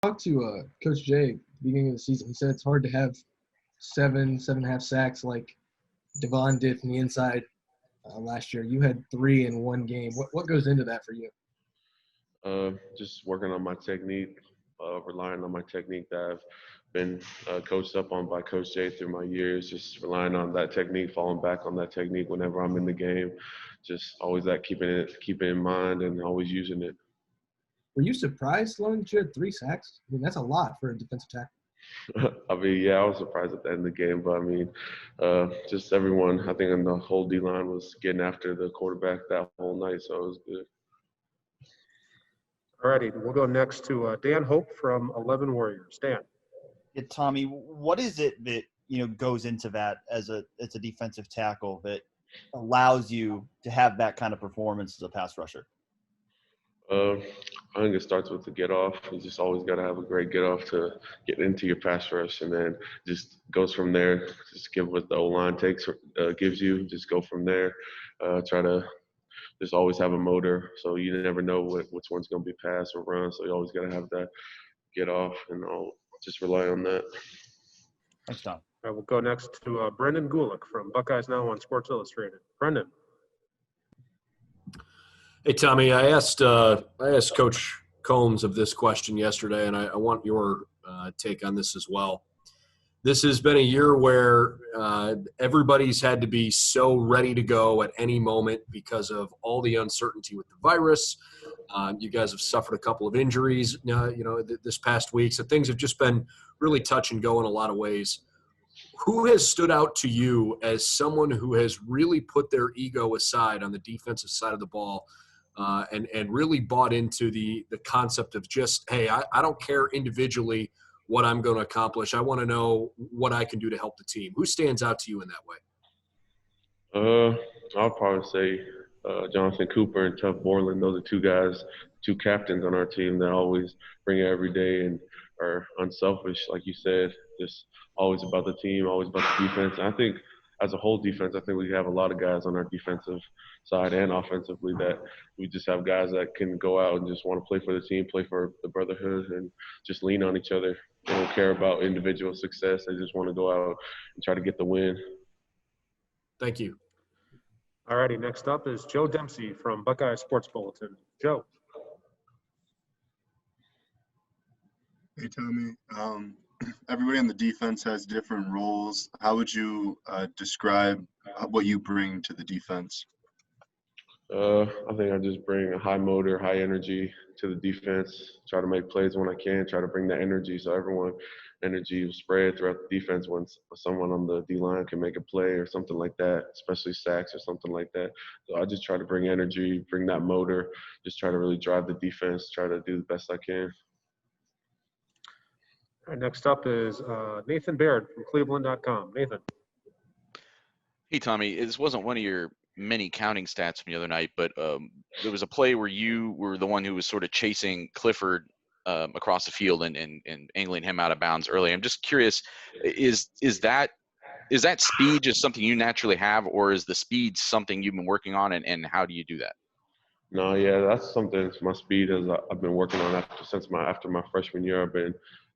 Talked to Coach Jay at the beginning of the season. He said it's hard to have 7.5 sacks like Devon did from the inside last year. You had 3 in one game. What goes into that for you? Just working on my technique, relying on my technique that I've been coached up on by Coach Jay through my years. Just relying on that technique, falling back on that technique whenever I'm in the game. Just always keeping it in mind and always using it. Were you surprised, Sloan, that you had 3 sacks? I mean, that's a lot for a defensive tackle. I mean, yeah, I was surprised at the end of the game, but I mean, just everyone, I think, in the whole D line was getting after the quarterback that whole night, so it was good. All righty, we'll go next to Dan Hope from 11 Warriors. Dan. Yeah, Tommy, what is it that goes into that as a defensive tackle that allows you to have that kind of performance as a pass rusher? I think it starts with the get off. You just always got to have a great get off to get into your pass rush, and then just goes from there. Just give what the O-line gives you. Just go from there. Try to just always have a motor, so you never know which one's going to be pass or run. So you always got to have that get off, and I'll just rely on that. Thanks, Tom. All right, we'll go next to Brendan Gulick from Buckeyes Now on Sports Illustrated. Brendan. Hey, Tommy, I asked Coach Combs of this question yesterday, and I want your take on this as well. This has been a year where everybody's had to be so ready to go at any moment because of all the uncertainty with the virus. You guys have suffered a couple of injuries, this past week, so things have just been really touch and go in a lot of ways. Who has stood out to you as someone who has really put their ego aside on the defensive side of the ball? And really bought into the concept of just, hey, I don't care individually what I'm going to accomplish. I want to know what I can do to help the team. Who stands out to you in that way? I'll probably say Jonathan Cooper and Tuff Borland. Those are two captains on our team that always bring it every day and are unselfish, like you said, just always about the team, always about the defense. And I think as a whole defense, I think we have a lot of guys on our defensive side and offensively that we just have guys that can go out and just want to play for the team, play for the brotherhood, and just lean on each other. They don't care about individual success. They just want to go out and try to get the win. Thank you. All righty, next up is Joe Dempsey from Buckeye Sports Bulletin. Joe. Hey, Tommy. Everybody on the defense has different roles. How would you describe what you bring to the defense? I think I just bring a high motor, high energy to the defense, try to make plays when I can, try to bring that energy so everyone energy will spread throughout the defense when someone on the D-line can make a play or something like that, especially sacks or something like that. So I just try to bring energy, bring that motor, just try to really drive the defense, try to do the best I can. All right, next up is Nathan Baird from Cleveland.com. Nathan. Hey, Tommy, this wasn't one of your many counting stats from the other night, but there was a play where you were the one who was sort of chasing Clifford across the field and angling him out of bounds early. I'm just curious, is that speed just something you naturally have, or is the speed something you've been working on, and how do you do that? No, yeah, that's something. My speed is I've been working on after my freshman year.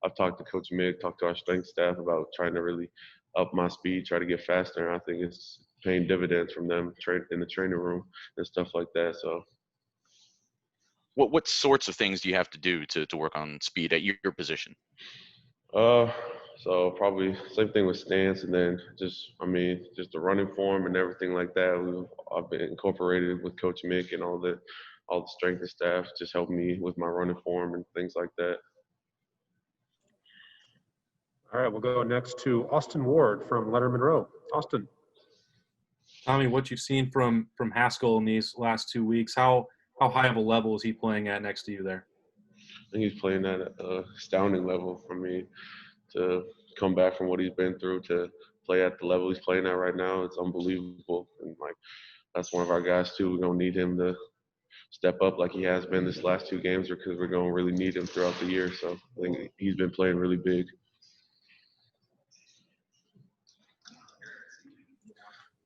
I've talked to Coach Mick, talked to our strength staff about trying to really up my speed, try to get faster. And I think it's paying dividends from them in the training room and stuff like that. So, what sorts of things do you have to do to work on speed at your position? So probably same thing with stance, and then just the running form and everything like that. I've been incorporated with Coach Mick and all the strength and staff just help me with my running form and things like that. All right, we'll go next to Austin Ward from Letterman Row. Austin. Tommy, what you've seen from Haskell in these last 2 weeks, how high of a level is he playing at next to you there? I think he's playing at an astounding level for me to come back from what he's been through to play at the level he's playing at right now. It's unbelievable. And, that's one of our guys, too. We're going to need him to step up like he has been this last 2 games because we're going to really need him throughout the year. So I think he's been playing really big.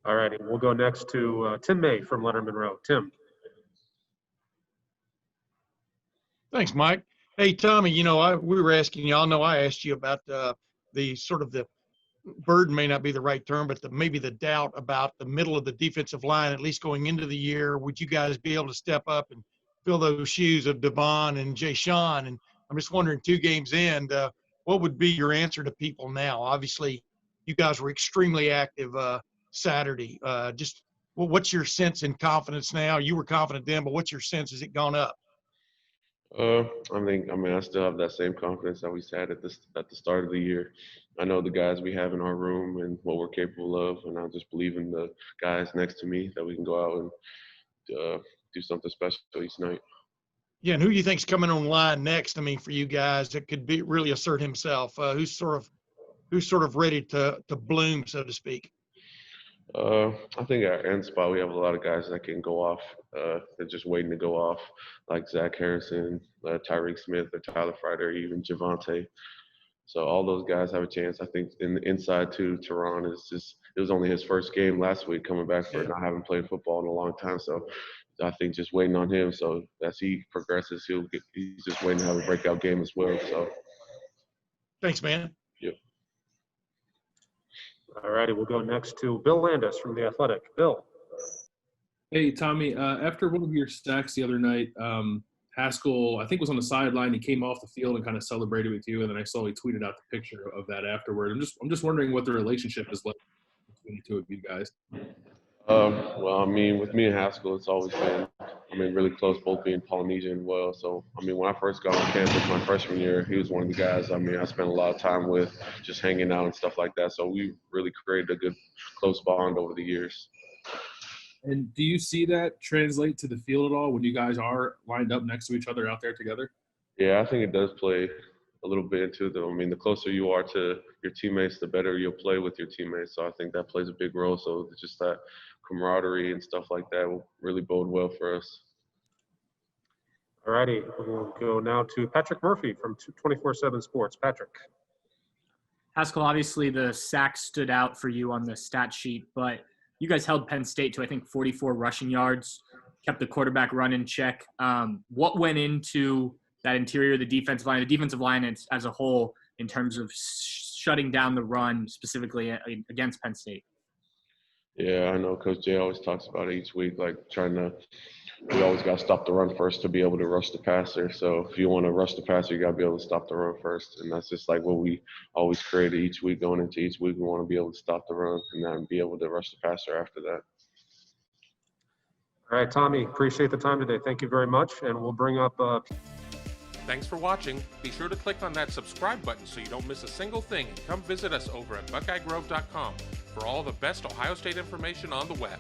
All righty, we'll go next to Tim May from Letterman Row. Tim. Thanks, Mike. Hey, Tommy, we were asking you, I know I asked you about the sort of the burden may not be the right term, but maybe the doubt about the middle of the defensive line, at least going into the year. Would you guys be able to step up and fill those shoes of Devon and Jay Sean? And I'm just wondering, 2 games in, what would be your answer to people now? Obviously, you guys were extremely active Saturday. What's your sense and confidence now? You were confident then, but what's your sense? Has it gone up? I still have that same confidence that we had at the start of the year. I know the guys we have in our room and what we're capable of, and I just believe in the guys next to me that we can go out and do something special each night. Yeah, and who do you think's coming online next? I mean, for you guys, that could be really assert himself. Who's sort of ready to bloom, so to speak? I think at our end spot, we have a lot of guys that can go off. They're just waiting to go off, like Zach Harrison, Tyreek Smith, or Tyler Friday, or even Javante. So all those guys have a chance. I think in the inside too, Teron it was only his first game last week coming back for not having played football in a long time. So I think just waiting on him. So as he progresses, he's just waiting to have a breakout game as well. So thanks, man. Yep. All righty, we'll go next to Bill Landis from The Athletic. Bill. Hey, Tommy, after one of your sacks the other night, Haskell, I think, was on the sideline. He came off the field and kind of celebrated with you, and then I saw he tweeted out the picture of that afterward. I'm just wondering what the relationship is like between the two of you guys. Well, I mean, with me and Haskell, it's always been, really close, both being Polynesian well. So, when I first got on campus my freshman year, he was one of the guys, I spent a lot of time with, just hanging out and stuff like that. So we really created a good, close bond over the years. And do you see that translate to the field at all when you guys are lined up next to each other out there together? Yeah, I think it does play a little bit into it. The closer you are to your teammates, the better you'll play with your teammates. So I think that plays a big role. So it's just that camaraderie and stuff like that will really bode well for us. All righty, we'll go now to Patrick Murphy from 24/7 Sports. Patrick. Haskell, obviously the sacks stood out for you on the stat sheet, but you guys held Penn State to, I think, 44 rushing yards, kept the quarterback run in check. What went into that interior, the defensive line as a whole, in terms of shutting down the run specifically against Penn State? Yeah, I know Coach Jay always talks about it each week, like we always got to stop the run first to be able to rush the passer. So if you want to rush the passer, you got to be able to stop the run first. And that's just like what we always created each week. Going into each week, we want to be able to stop the run and then be able to rush the passer after that. All right, Tommy, appreciate the time today. Thank you very much. And we'll bring up Thanks for watching. Be sure to click on that subscribe button so you don't miss a single thing, and come visit us over at BuckeyeGrove.com for all the best Ohio State information on the web.